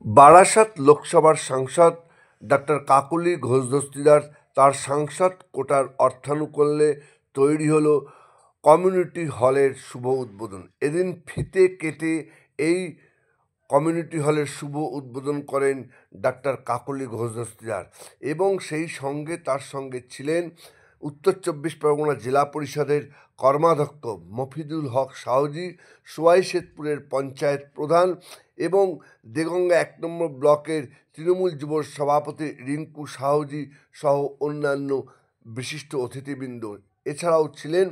বারাসাত লোকসভার সাংসদ ডক্টর কাকলি ঘোষ দস্তিদার তার সাংসদ কোটার অর্থানুকূল্যে তৈরি হলো কমিউনিটি হলের শুভ উদ্বোধন। এদিন ফিতে কেটে এই কমিউনিটি হলের শুভ উদ্বোধন করেন ডক্টর কাকলি ঘোষ দস্তিদার এবং সেই সঙ্গে তার সঙ্গে ছিলেন উত্তর চব্বিশ পরগনা জেলা পরিষদের কর্মাধ্যক্ষ মফিদুল হক শাহজি, সোয়াইশেতপুরের পঞ্চায়েত প্রধান এবং দেগঙ্গা ১ নম্বর ব্লকের তৃণমূল যুব সভাপতি রিঙ্কু শাহজি সহ অন্যান্য বিশিষ্ট অতিথিবৃন্দ। এছাড়াও ছিলেন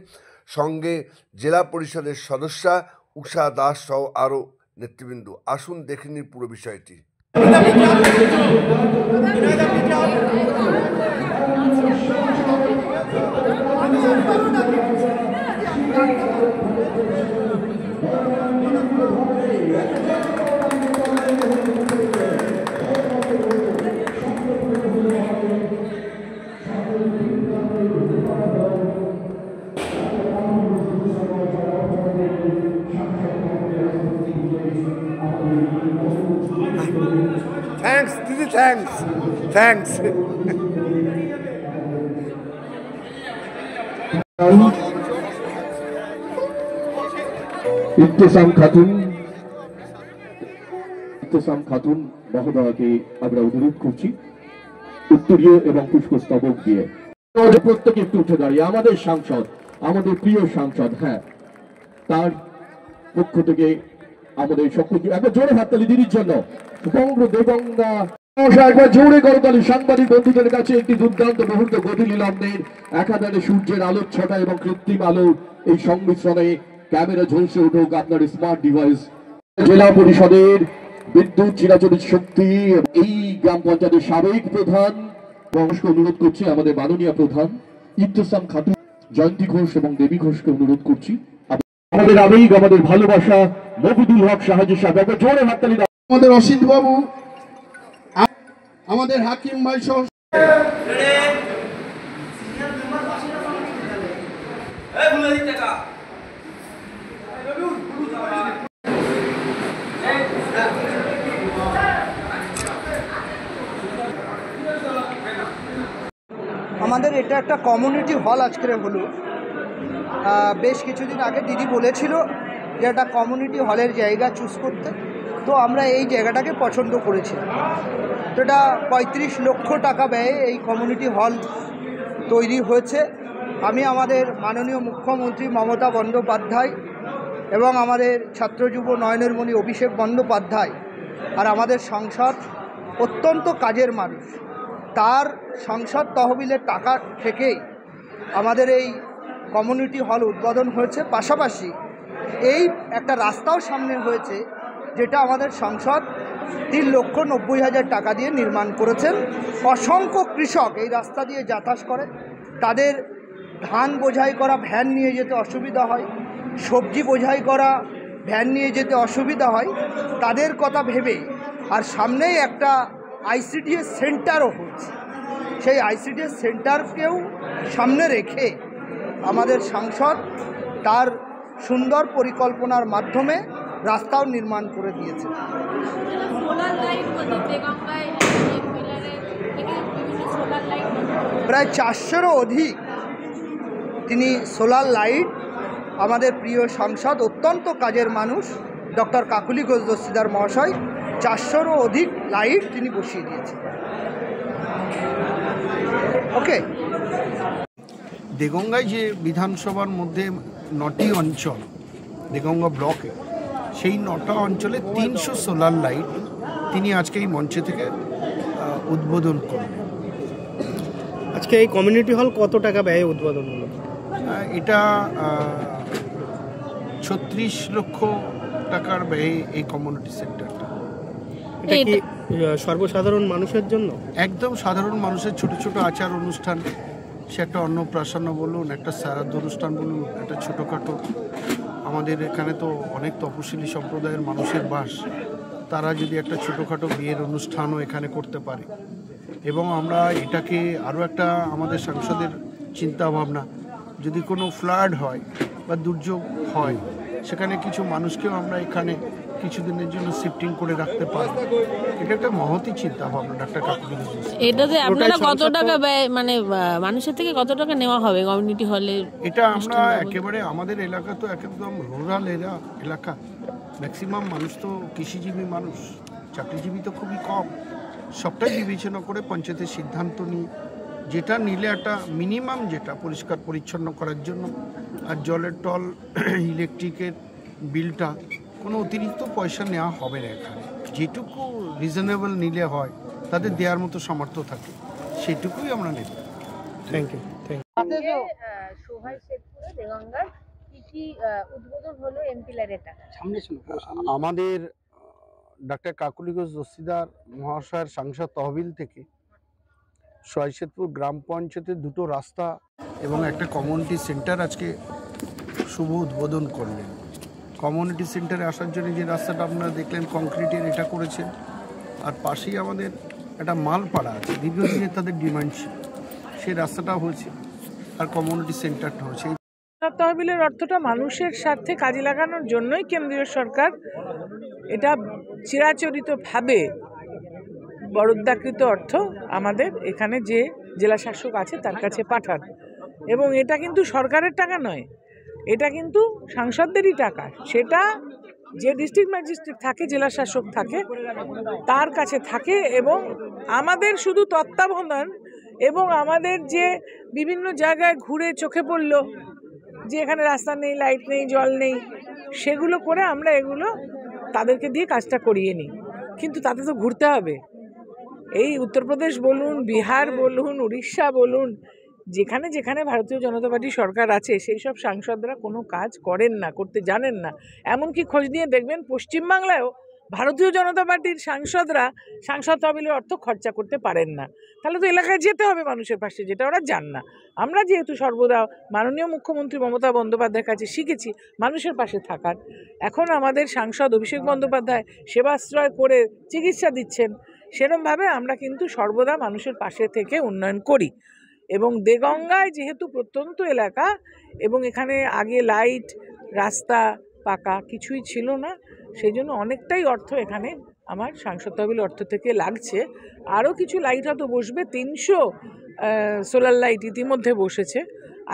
সঙ্গে জেলা পরিষদের সদস্যা উষা দাস সহ আরও নেতৃবৃন্দ। আসুন দেখে নিন পুরো বিষয়টি। Thanks, Didi, thanks. ইত্তেসাম খাতুন মহোদয়কে আমরা অনুরোধ করছি উত্তরীয় এবং পুষ্পস্তবক দিয়ে। প্রত্যেকে একটু উঠে দাঁড়িয়ে আমাদের সাংসদ, আমাদের প্রিয় সাংসদ, হ্যাঁ, তার পক্ষ থেকে আমাদের সকল একবার জোরে হাততালি দিদির জন্য। দেগঙ্গা একবার জোরে করতালি সাংবাদিক বন্ধুদের কাছে। একটি দুর্দান্ত মুহূর্ত গতিলীল লগ্নের একাধারে সূর্যের আলোর ছটা এবং কৃত্রিম আলো এই সংমিশ্রণে ক্যামেরা ঝলসে উঠুক আপনার স্মার্ট ডিভাইস। জেলা পরিষদের বিদ্যুৎ চিরাচরিত শক্তি এই গ্রাম পঞ্চায়েতের সাবেক প্রধান বংশকে অনুরোধ করছি, আমাদের মাননীয় প্রধান ইত্তেসাম খাতুন, জয়ন্তী ঘোষ এবং দেবী ঘোষকে অনুরোধ করছি। আমাদের আবেগ, আমাদের ভালোবাসা মফিদুল হক শাহজি সাহেব একবার জোরে হাততালি দাও। আমাদের অসিত বাবু, আমাদের হাকিম ভাই সহ আমাদের এটা একটা কমিউনিটি হল আজকের হলো। বেশ কিছুদিন আগে দিদি বলেছিল যে একটা কমিউনিটি হলের জায়গা চুজ করতে, তো আমরা এই জায়গাটাকে পছন্দ করেছিলাম। তো এটা ৩৫ লক্ষ টাকা ব্যয়ে এই কমিউনিটি হল তৈরি হয়েছে। আমি আমাদের মাননীয় মুখ্যমন্ত্রী মমতা বন্দ্যোপাধ্যায় এবং আমাদের ছাত্র যুব নয়নের মণি অভিষেক বন্দ্যোপাধ্যায় আর আমাদের সংসদ অত্যন্ত কাজের মানুষ, তার সংসদ তহবিলের টাকা থেকেই আমাদের এই কমিউনিটি হল উদ্বোধন হয়েছে। পাশাপাশি এই একটা রাস্তাও সামনে হয়েছে, যেটা আমাদের সংসদ ৩,৯০,০০০ টাকা দিয়ে নির্মাণ করেছেন। অসংখ্য কৃষক এই রাস্তা দিয়ে যাতায়াত করে, তাদের ধান বোঝাই করা ভ্যান নিয়ে যেতে অসুবিধা হয়, সবজি বোঝাই করা ভ্যান নিয়ে যেতে অসুবিধা হয়, তাদের কথা ভেবে আর সামনেই একটা আইসিডিএস সেন্টারও হচ্ছে, সেই আইসিডিএস সেন্টারকেও সামনে রেখে আমাদের সাংসদ তার সুন্দর পরিকল্পনার মাধ্যমে রাস্তাও নির্মাণ করে দিয়েছে। প্রায় ৪০০-রও অধিক তিনি সোলার লাইট, আমাদের প্রিয় সাংসদ অত্যন্ত কাজের মানুষ ডক্টর কাকলি ঘোষ দস্তিদার মহাশয় ৪০০-রও অধিক লাইট তিনি বসিয়ে দিয়েছেন। ওকে, দেগঙ্গায় যে বিধানসভার মধ্যে ৯টি অঞ্চল দেগঙ্গা ব্লকে, সেই ৯টা অঞ্চলে ৩০০ সোলার লাইট তিনি আজকে এই মঞ্চে থেকে উদ্বোধন করলেন। আজকে এই কমিউনিটি হল কত টাকা ব্যয়ে উদ্বোধন হলো? এটা ৩৬ লক্ষ টাকার ব্যয়ে এই কমিউনিটি সেন্টারটা। এটা কি সর্বসাধারণ মানুষের জন্য? একদম সাধারণ মানুষের ছোট ছোট আচার অনুষ্ঠান, সে একটা অন্নপ্রাশন বলুন, একটা শ্রাদ্ধ অনুষ্ঠান বলুন, একটা ছোটোখাটো, আমাদের এখানে তো অনেক তপশিলি সম্প্রদায়ের মানুষের বাস, তারা যদি একটা ছোটোখাটো বিয়ের অনুষ্ঠানও এখানে করতে পারে। এবং আমরা এটাকে আরও একটা আমাদের সাংসদের চিন্তাভাবনা, যদি কোনো ফ্লাড হয় বা দুর্যোগ হয়, সেখানে কিছু মানুষকেও আমরা এখানে কিছুদিনের জন্য শিফটিং করে রাখতে পারে, এটা একটা মহতী চিন্তা ভাবনা ডাক্তার কাকুলি ঘোষ। এটাতে আপনারা কত টাকা ব্যয়, মানে মানুষের থেকে কত টাকা নেওয়া হবে কমিউনিটি হলে? এটা আমরা একেবারে, আমাদের এলাকা তো একদম রুরাল এলাকা, ম্যাক্সিমাম মানুষ তো কৃষিজীবী মানুষ, চাকরিজীবী তো খুবই কম। সবটাই বিবেচনা করে পঞ্চায়েতের সিদ্ধান্ত নিয়ে যেটা নিলে একটা মিনিমাম, যেটা পরিষ্কার পরিচ্ছন্ন করার জন্য, আর জলের টল ইলেকট্রিকের বিলটা কোনো অতিরিক্ত পয়সা নেওয়া হবে না এখানে। যেটুকু রিজনেবল নিলে হয়, তাদের দেওয়ার মতো সামর্থ্য থাকে, সেটুকুই আমরা নেব। Thank you. সোহাই শেখপুরে দেগঙ্গার কি কি উদ্বোধন হলো এমপি লাইনের টাকা? আমাদের ডাক্তার কাকুলি ঘোষ দস্তিদার মহাশয়ের সাংসদ তহবিল থেকে সোহাইশেদপুর গ্রাম পঞ্চায়েতের 2টো রাস্তা এবং একটা কমিউনিটি সেন্টার আজকে শুভ উদ্বোধন করলেন। কমিউনিটি সেন্টারে আসার জন্য যে রাস্তাটা আপনারা দেখলেন কংক্রিটের, এটা করেছেন। আর পাশেই আমাদের একটা মালপাড়া আছে, দীর্ঘদিনের তাদের ডিমান্ড ছিল, সেই রাস্তাটা হয়েছে, আর কমিউনিটি সেন্টারটা হয়েছে। তহবিলের অর্থটা মানুষের স্বার্থে কাজে লাগানোর জন্যই কেন্দ্রীয় সরকার এটা চিরাচরিতভাবে বরাদ্দকৃত অর্থ আমাদের এখানে যে জেলা শাসক আছে তার কাছে পাঠান। এবং এটা কিন্তু সরকারের টাকা নয়, এটা কিন্তু সাংসদদেরই টাকা। সেটা যে ডিস্ট্রিক্ট ম্যাজিস্ট্রেট থাকে, জেলা শাসক থাকে, তার কাছে থাকে। এবং আমাদের শুধু তত্ত্বাবধান এবং আমাদের যে বিভিন্ন জায়গায় ঘুরে চোখে পড়ল যে এখানে রাস্তা নেই, লাইট নেই, জল নেই, সেগুলো করে আমরা এগুলো তাদেরকে দিয়ে কাজটা করিয়ে নিই। কিন্তু তাতে তো ঘুরতে হবে। এই উত্তরপ্রদেশ বলুন, বিহার বলুন, উড়িষ্যা বলুন, যেখানে যেখানে ভারতীয় জনতা পার্টি সরকার আছে, সেই সব সাংসদরা কোনো কাজ করেন না, করতে জানেন না। এমনকি খোঁজ নিয়ে দেখবেন পশ্চিমবাংলায়ও ভারতীয় জনতা পার্টির সাংসদরা সাংসদ তহবিলের অর্থ খরচা করতে পারেন না। তাহলে তো এলাকায় যেতে হবে মানুষের পাশে, যেটা ওরা যান না। আমরা যেহেতু সর্বদা মাননীয় মুখ্যমন্ত্রী মমতা বন্দ্যোপাধ্যায়ের কাছে শিখেছি মানুষের পাশে থাকার, এখন আমাদের সাংসদ অভিষেক বন্দ্যোপাধ্যায় সেবাশ্রয় করে চিকিৎসা দিচ্ছেন, সেরকমভাবে আমরা কিন্তু সর্বদা মানুষের পাশে থেকে উন্নয়ন করি। এবং দেগঙ্গায় যেহেতু প্রত্যন্ত এলাকা এবং এখানে আগে লাইট, রাস্তা পাকা কিছুই ছিল না, সেই জন্য অনেকটাই অর্থ এখানে আমার সাংসদ তহবিল অর্থ থেকে লাগছে। আরও কিছু লাইট হয়তো বসবে, 300 সোলার লাইট ইতিমধ্যে বসেছে।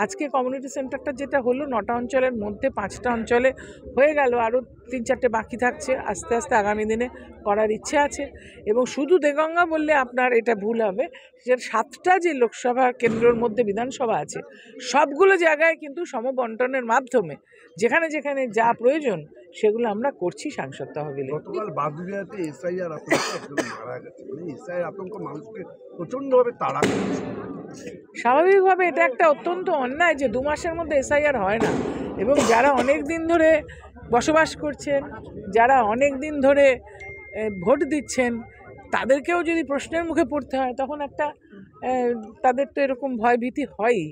আজকে কমিউনিটি সেন্টারটা যেটা হলো 9টা অঞ্চলের মধ্যে 5টা অঞ্চলে হয়ে গেল, আরও 3-4টে বাকি থাকছে। আস্তে আস্তে আগামী দিনে করার ইচ্ছে আছে। এবং শুধু দেগঙ্গা বললে আপনার এটা ভুল হবে, যে 7টা যে লোকসভা কেন্দ্রের মধ্যে বিধানসভা আছে, সবগুলো জায়গায় কিন্তু সমবন্টনের মাধ্যমে যেখানে যেখানে যা প্রয়োজন সেগুলো আমরা করছি সাংসদ তহবিলে। গতকাল বাদুড়িয়াতে এসআইআর আতঙ্কে একজন মারা গেছে, মানে এসআইআর আতঙ্ক মানুষকে প্রচণ্ডভাবে তাড়া করছে। স্বাভাবিকভাবে এটা একটা অত্যন্ত অন্যায় যে 2 মাসের মধ্যে এসআইআর হয় না। এবং যারা অনেক দিন ধরে বসবাস করছেন, যারা অনেক দিন ধরে ভোট দিচ্ছেন, তাদেরকেও যদি প্রশ্নের মুখে পড়তে হয়, তখন একটা তাদের তো এরকম ভয়ভীতি হয়ই।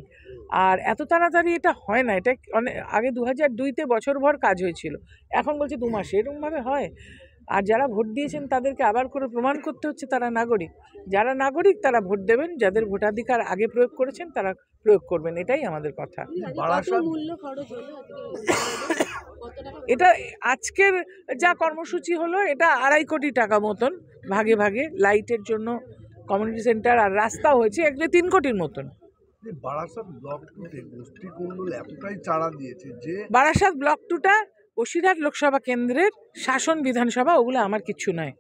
আর এত তাড়াতাড়ি এটা হয় না। এটা অনেক আগে 2002-তে বছরভর কাজ হয়েছিল, এখন বলছে 2 মাসে। এরকমভাবে হয়। আর যারা ভোট দিয়েছেন তাদেরকে আবার করে প্রমাণ করতে হচ্ছে তারা নাগরিক। যারা নাগরিক তারা ভোট দেবেন, যাদের ভোটাধিকার আগে প্রয়োগ করেছেন তারা প্রয়োগ করবেন, এটাই আমাদের কথা। এটা আজকের যা কর্মসূচি হলো, এটা 2.5 কোটি টাকা মতন ভাগে ভাগে, লাইটের জন্য, কমিউনিটি সেন্টার আর রাস্তা হয়েছে 3 কোটির মতন। বারাসাত ব্লক 2-তে গোষ্ঠীকুণ্ডল এতটাই চাড়া দিয়েছে যে বারাসাত ব্লক 2টা বসিরহাট লোকসভা কেন্দ্রের শাসন বিধানসভা, ওগুলো আমার কিচ্ছু নয়।